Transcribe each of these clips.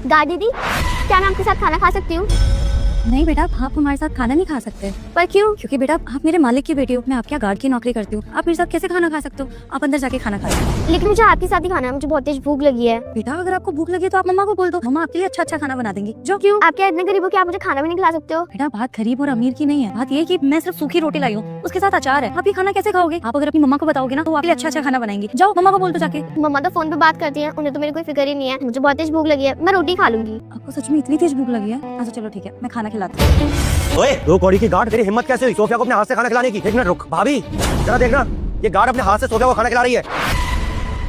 गाड़ी दी, क्या मैं आपके साथ खाना खा सकती हूँ? नहीं बेटा, आप हमारे साथ खाना नहीं खा सकते। पर क्यों? क्योंकि बेटा आप मेरे मालिक की बेटी हो, मैं आपके गार्ड की नौकरी करती हूँ। आप मेरे साथ कैसे खाना खा सकते हो? आप अंदर जाके खाना खा लो। लेकिन मुझे आपके साथ ही खाना है, मुझे बहुत तेज भूख लगी है। बेटा अगर आपको भूख लगी तो आप मम्मा को बोल दो, मम्मा आपके लिए अच्छा अच्छा खाना बना देंगी। जो क्यों? आप क्या इतने गरीब हो कि आप मुझे खाना भी नहीं खिला सकते हो? बेटा बात गरीब और अमीर की नहीं है, बात ये कि मैं सिर्फ सूखी रोटी लाई हूँ, उसके साथ अचार है। आप ये खाना कैसे खाओगे? आप अगर अपनी मम्मा को बताओगे ना तो आपके लिए अच्छा अच्छा खाना बनाएंगी। जाओ मम्मा को बोल दो जाके। मम्मा तो फोन पे बात करती है, उन्हें तो मेरी कोई फिक्र ही नहीं है। मुझे बहुत तेज भूख लगी है, मैं रोटी खा लूंगी। आपको सच में इतनी तेज भूख लगी है? अच्छा चलो ठीक है, मैं खाना खिलाती हूँ। ओए, 2 कौड़ी की गार्ड, तेरी हिम्मत कैसे हुई सोफिया को अपने हाथ से खाना खिलाने की? 1 मिनट रुक भाभी, जरा देखना, ये गार्ड अपने हाथ से सोफिया को खाना खिला रही है।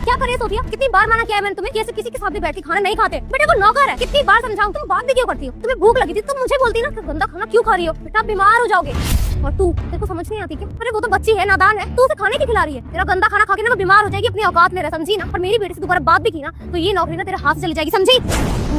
क्या करे सोफिया, कितनी बार मना किया है मैंने तुम्हें कि ऐसे किसी के सामने बैठ के खाना नहीं खाते। बेटे को नौकर है, कितनी बार समझाऊं, तुम बात भी क्यों करती हो? तुम्हें भूख लगी थी तुम मुझे बोलती ना कि गंदा खाना क्यों खा रही हो, बेटा बीमार हो जाओगे। और तू, तेरे को समझ नहीं आती क्या? अरे वो तो बच्ची है, नादान है, तू उसे खाने की खिला रही है। तेरा गंदा खाना खा के ना वो बीमार हो जाएगी, अपनी औकात में रह, समझी ना? और मेरी बेटी से दोबारा बात भी की ना तो ये नौकरी ना तेरे हाथ से चली जाएगी, समझी?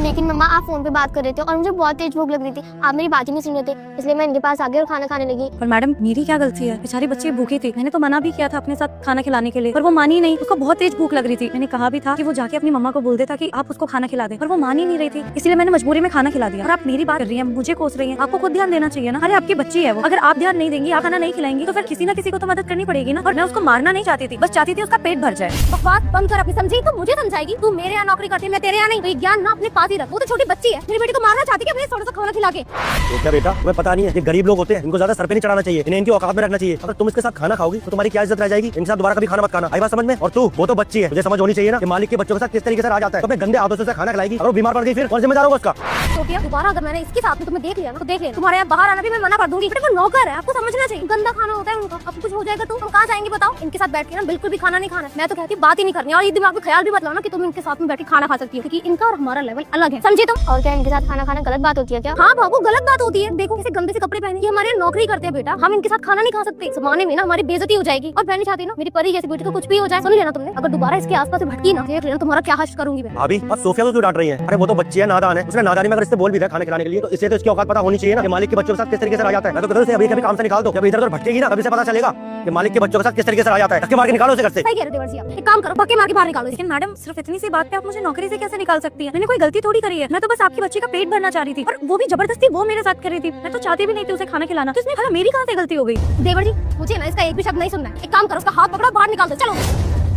लेकिन मम्मा आप फोन पे बात कर रहे थे और मुझे बहुत तेज भूख लग रही थी, आप मेरी बात ही नहीं सुन रहे थे, इसलिए मैं इनके पास आ गई और खाना खाने लगी। पर मैडम मेरी क्या गलती है? बेचारी बच्ची भूखी थी, मैंने तो मना भी किया था अपने साथ खाना खिलाने के लिए, पर वो मानी नहीं। उसको बहुत तेज भूख लग रही थी, मैंने कहा भी था कि वो जाके अपनी मम्मा को बोल देता कि आप उसको खाना खिला दे, पर वो मान ही नहीं रही थी, इसलिए मैंने मजबूरी में खाना खिला दिया। और आप मेरी बात कर रही हैं, मुझे कोस रही हैं, आपको खुद ध्यान देना चाहिए ना। अरे आपकी बच्ची है वो, अगर आप ध्यान नहीं देंगी, आप खाना नहीं खिलाएंगी तो फिर किसी ना किसी को तो मदद करनी पड़ेगी ना। और मैं उसको मारना नहीं चाहती थी, बस चाहती थी उसका पेट भर जाए। बकवास बंद कर अपनी, समझी? तो मुझे समझाएगी, तू मेरे यहाँ नौकरी करती है, मैं तेरे यहाँ नहीं। तो ज्ञान ना अपने पास ही रख। वो तो छोटी बच्ची है, मेरी बेटी को मारना चाहती है अपने थोड़ा सा खाना खिला के। तो क्या बेटा तुम्हें पता नहीं है, ये गरीब लोग होते हैं, इनको ज्यादा सर पे नहीं चढ़ाना चाहिए, इन्हें इनकी औकात में रखना चाहिए। अगर तुम इसके साथ खाना खाओगी तो तुम्हारी क्या इज्जत रह जाएगी? इनके साथ दोबारा कभी खाना मत खाना, आई बात समझ में? और तू, वो तो बच्ची है, मुझे समझ होनी चाहिए ना कि मालिक के बच्चों के साथ किस तरीके से आ जाता है। तो अपने गंदे आदतों से खाना खिलाएगी, अगर वो बीमार पड़ गई फिर कौन जिम्मेदार होगा उसका? सोफिया दोबारा अगर मैंने इसके साथ में तुम्हें देख लिया ना तो देख लेना, तुम्हारे यहाँ बाहर आना भी मैं मना कर दूंगी। बेटे वो नौकर है, आपको समझना चाहिए, गंदा खाना होता है उनका। अब कुछ हो जाएगा तो हम कहाँ जाएंगे बताओ? इनके साथ बैठ के ना बिल्कुल भी खाना नहीं खाना। मैं तो कहती हूँ बात ही नहीं करनी, और ये दिमाग में ख्याल भी मत लाना कि तुम इनके साथ में बैठ के खाना खा सकती हो, क्योंकि इनका और हमारा लेवल अलग है, समझे तुम? और क्या इनके साथ खाना खाना गलत बात होती है क्या? हाँ बाबू गलत बात होती है। देखो कैसे गंदे से कपड़े पहने, ये हमारे नौकरी करते हैं बेटा, हम इनके साथ खाना नहीं खा सकते। जमाने में ना हमारी बेइज्जती हो जाएगी, और मैं नहीं चाहती ना मेरी परी जैसी बेटी को कुछ भी हो जाए। सुन लेना तुमने, अगर दोबारा इसके आसपास भटकी ना देख लेना तुम्हारा क्या हश्र करूंगी मैं। भाभी अब सोफिया को क्यों डांट रही है? अरे वो तो बच्ची है, नादान है, उसने नादानी में अगर इससे बोल भी दिया खाना खिलाने के लिए तो इसे तो इसकी औकात पता होनी चाहिए ना कि मालिक के बच्चों के साथ किस तरीके से आ जाता है। मैं तो कहता हूं अभी कभी काम से निकाल दो, जब इधर उधर भटकेगी ना तभी से पता चलेगा कि मालिक के बच्चों के साथ किस तरीके से आ जाता है। धक्के मार के निकालो उसे घर से। सही कह रहे हो देवर जी आप, एक काम करो धक्के मार के बाहर निकालो। लेकिन मैडम सिर्फ इतनी सी बात पे आप मुझे नौकरी से कैसे निकाल सकती है? मैंने कोई गलती थोड़ी करी है, मैं तो बस आपकी बच्ची का पेट भरना चाह रही थी, और वो भी जबरदस्ती वो मेरे साथ कर रही थी। मैं तो चाहती भी नहीं थी उसे खाना खिलाना, तो इसमें भला मेरी कहाँ से गलती हो गई? देवर जी मुझे ना इसका एक भी शब्द नहीं सुनना है, एक काम करो उसका हाथ पकड़ो बाहर निकाल दो। चलो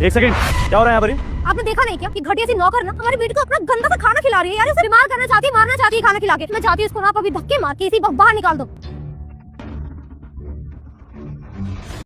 1 सेकंड, क्या हो रहा है यहाँ पर? आपने देखा नहीं क्या कि घटिया सी नौकर ना हमारी बेटी को अपना गंदा सा खाना खिला रही है यार, उसे बीमार करना चाहती है, मारना चाहती है खाना खिला के। मैं चाहती हूँ इसको ना आप अभी धक्के मार के इसी वक्त बाहर निकाल दो।